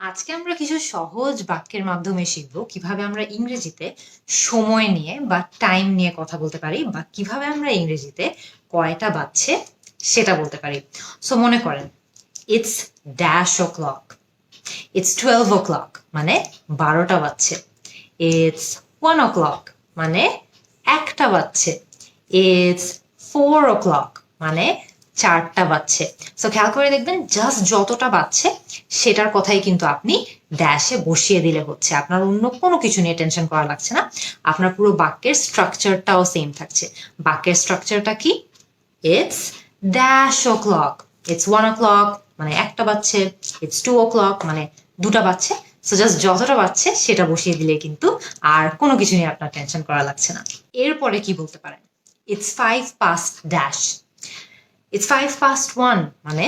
আজকে আমরা কিছু সহজ বাক্যের মাধ্যমে শিখব কিভাবে আমরা ইংরেজিতে সময় নিয়ে বা টাইম নিয়ে কথা বলতে পারি বা কিভাবে আমরা ইংরেজিতে কয়টা বাজছে সেটা বলতে পারি। সো মনে করেন it's dash o'clock, it's 12 o'clock মানে 12টা বাজছে। ইটস 1 o'clock মানে 1টা বাজছে। ইটস 4 o'clock মানে 4টা বাজছে। সো খেয়াল করে দেখবেন জাস্ট যতটা বাজছে সেটার কথাই কিন্তু আপনি ড্যাশে বসিয়ে দিলে হচ্ছে, আপনার অন্য কোনো কিছু নিয়ে টেনশন করা লাগছে না। আপনার পুরো বাক্যের স্ট্রাকচারটাও সেম থাকছে। বাক্যের স্ট্রাকচারটা কি? It's dash o'clock, it's 1 o'clock মানে 1টা বাজছে, ইটস 2 o'clock মানে 2টা বাজছে। সো জাস্ট যতটা বাজছে সেটা বসিয়ে দিলে কিন্তু আর কোনো কিছু নিয়ে আপনার টেনশন করা লাগছে না। এরপরে কি বলতে পারেন? It's 5 past dash, it's 5 past 1 মানে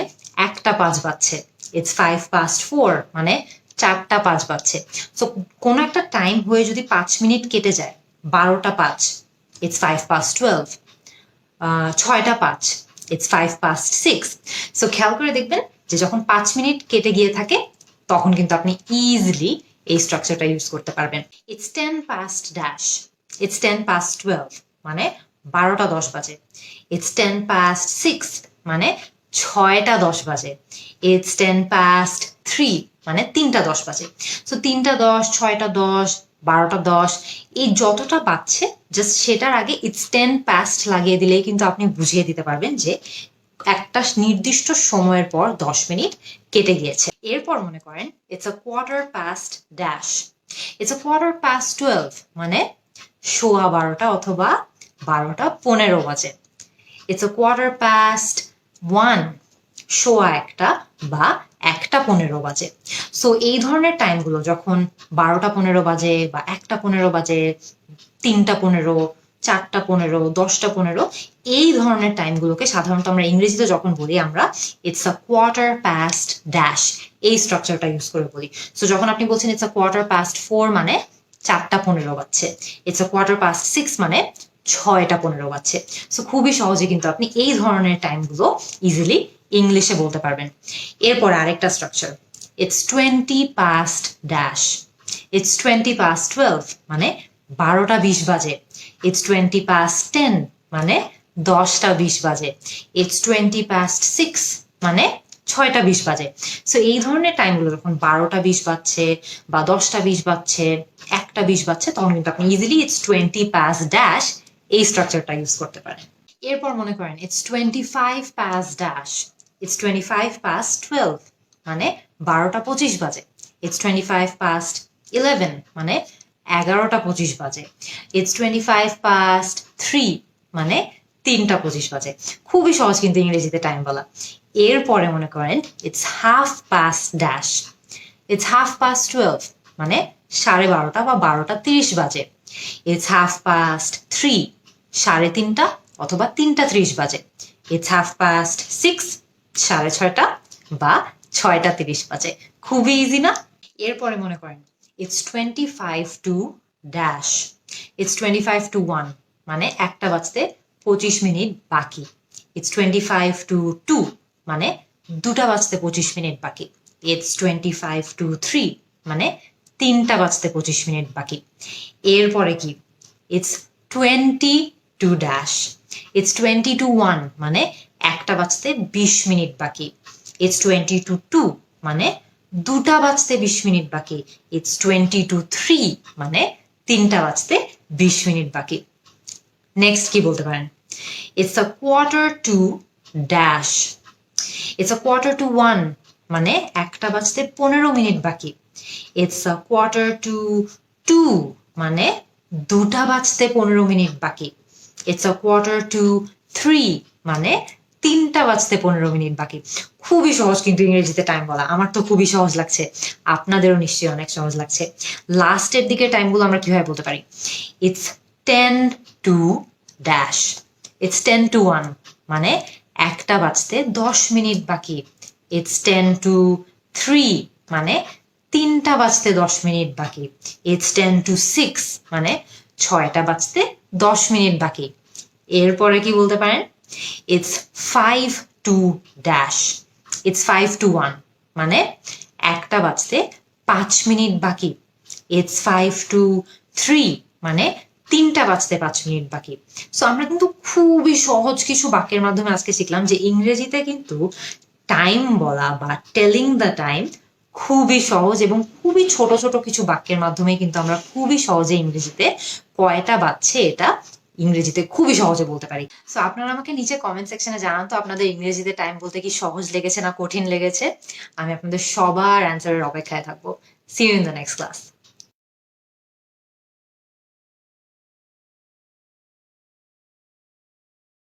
1টা 5 বাজছে। ইটস 5 past 4 মানে 4টা 5 বাজছে। সো কোনো একটা টাইম হয়ে যদি 5 মিনিট কেটে যায়, 12টা 5, ইটস 5 past 12, 6টা 5, ইটস 5 past 6। সো খেয়াল করে দেখবেন যে যখন 5 মিনিট কেটে গিয়ে থাকে তখন কিন্তু আপনি ইজিলি এই স্ট্রাকচারটা ইউজ করতে পারবেন। It's 10 past dash, it's 10 past 12 মানে 12টা 10 বাজে। ইটস 10 past 6 মানে 6টা 10 বাজে। ইটস 10 past 3 মানে 3টা 10 বাজে। সো 3টা 10, 6টা 10, 12টা 10 এই যতটা বাজছে জাস্ট সেটার আগে ইটস 10 past লাগিয়ে দিলেই কিন্তু আপনি বুঝিয়ে দিতে পারবেন যে একটা নির্দিষ্ট সময়ের পর 10 মিনিট কেটে গিয়েছে। এরপর মনে করেন it's a quarter past dash, it's a quarter past 12 মানে 12:15 অথবা 12টা 15 বাজে। ইটস আ কোয়ার্টার পাস্ট 1, 1:15 বা 1টা 15 বাজে। সো এই ধরনের টাইমগুলো যখন 12টা 15 বাজে বা 1টা 15 বাজে, 3টা 15, 4টা 15, 10টা 15 এই ধরনের টাইমগুলোকে সাধারণত আমরা ইংরেজিতে যখন বলি আমরা it's a quarter past dash এই স্ট্রাকচারটা ইউজ করে বলি। সো যখন আপনি বলছেন ইটস আ কোয়ার্টার পাস্ট 4 মানে 4টা 15 বাজছে। ইটস আ কোয়ার্টার পাস্ট 6 মানে 6টা 15 বাজছে। সো খুবই সহজে কিন্তু আপনি এই ধরনের টাইমগুলো ইজিলি ইংলিশে বলতে পারবেন। এরপর আরেকটা structure it's 20 past dash, it's 20 past 12 মানে 12টা 20 বাজে। ইটস 20 past 10 মানে 10টা 20 বাজে। ইটস 20 past 6 মানে 6টা 20 বাজে। সো এই ধরনের টাইমগুলো যখন 12টা 20 বাজছে বা 10টা 20 বাজছে, 1টা 20 বাজছে তখন কিন্তু আপনি ইজিলি ইটস 20 past ড্যাশ এই স্ট্রাকচারটা ইউজ করতে পারেন। এরপর মনে করেন it's 25 past dash, it's 25 past 12 মানে 12টা 25 বাজে। ইটস 25 past 11 মানে 11টা 25 বাজে। ইটস 25 past 3 মানে 3টা 25 বাজে। খুবই সহজ কিন্তু ইংরেজিতে টাইম বলা। এরপরে মনে করেন it's half past dash, it's half past 12 মানে 12:30 বা 12টা 30 বাজে। ইটস হাফ পাস্ট 3 3:30 অথবা 3টা 30 বাজে। ইটস হাফ পাস্ট 6 6:30 বা 6টা 30 বাজে। খুবই ইজি না? এরপরে মনে করেন it's 25 to dash, it's 25 to 1 মানে 1টা 25 মিনিট বাকি। ইটস 25 to 2 মানে 2টা 25 মিনিট বাকি। ইটস 25 to 3 মানে 3টা 25 মিনিট বাকি। এরপরে কি? It's 20 to dash, it's 20 to 1 মানে 1টা 20 মিনিট বাকি। ইটস 20 to 2 মানে 2টা 20 মিনিট বাকি। ইটস 20 to 3 মানে 3টা 20 মিনিট বাকি। নেক্সট কি বলতে পারেন? It's a quarter to dash, it's a quarter to 1 মানে 1টা 15 মিনিট বাকি। ইটস আ কোয়ার্টার to 2 মানে 2টা 15 মিনিট বাকি। ইটস আ কোয়ার্টার to 3 মানে 3টা 15 মিনিট বাকি। খুবই সহজ কিন্তু ইংরেজিতে টাইম বলা। আমার তো খুবই সহজ লাগছে, আপনাদেরও নিশ্চয়ই অনেক সহজ লাগছে। লাস্টের দিকের টাইমগুলো আমরা কিভাবে বলতে পারি? It's 10 to dash, it's 10 to 1 মানে 1টা 10 মিনিট বাকি। ইটস 10 to 3 মানে 3টা 10 মিনিট বাকি। ইটস 10 to 6 মানে 6টা 10 মিনিট বাকি। এরপরে কি বলতে পারেন? It's 5 to dash, it's 5 to 1 মানে 1টা 5 মিনিট বাকি। ইটস 5 to 3, মানে 3টা বাজতে 5 মিনিট বাকি। সো আমরা কিন্তু খুবই সহজ কিছু বাক্যের মাধ্যমে আজকে শিখলাম যে ইংরেজিতে কিন্তু টাইম বলা বা টেলিং দ্য টাইম খুবই সহজ, এবং খুবই ছোট ছোট কিছু বাক্যের মাধ্যমে কিন্তু আমরা খুবই সহজে ইংরেজিতে কয়টা বাজছে এটা ইংরেজিতে খুবই সহজে বলতে পারি। সো আপনারা আমাকে নিচে কমেন্ট সেকশনে জানান তো আপনাদের ইংরেজিতে টাইম বলতে কি সহজ লেগেছে না কঠিন লেগেছে। আমি আপনাদের সবার অ্যান্সারের অপেক্ষায় থাকবো। See you in the next class.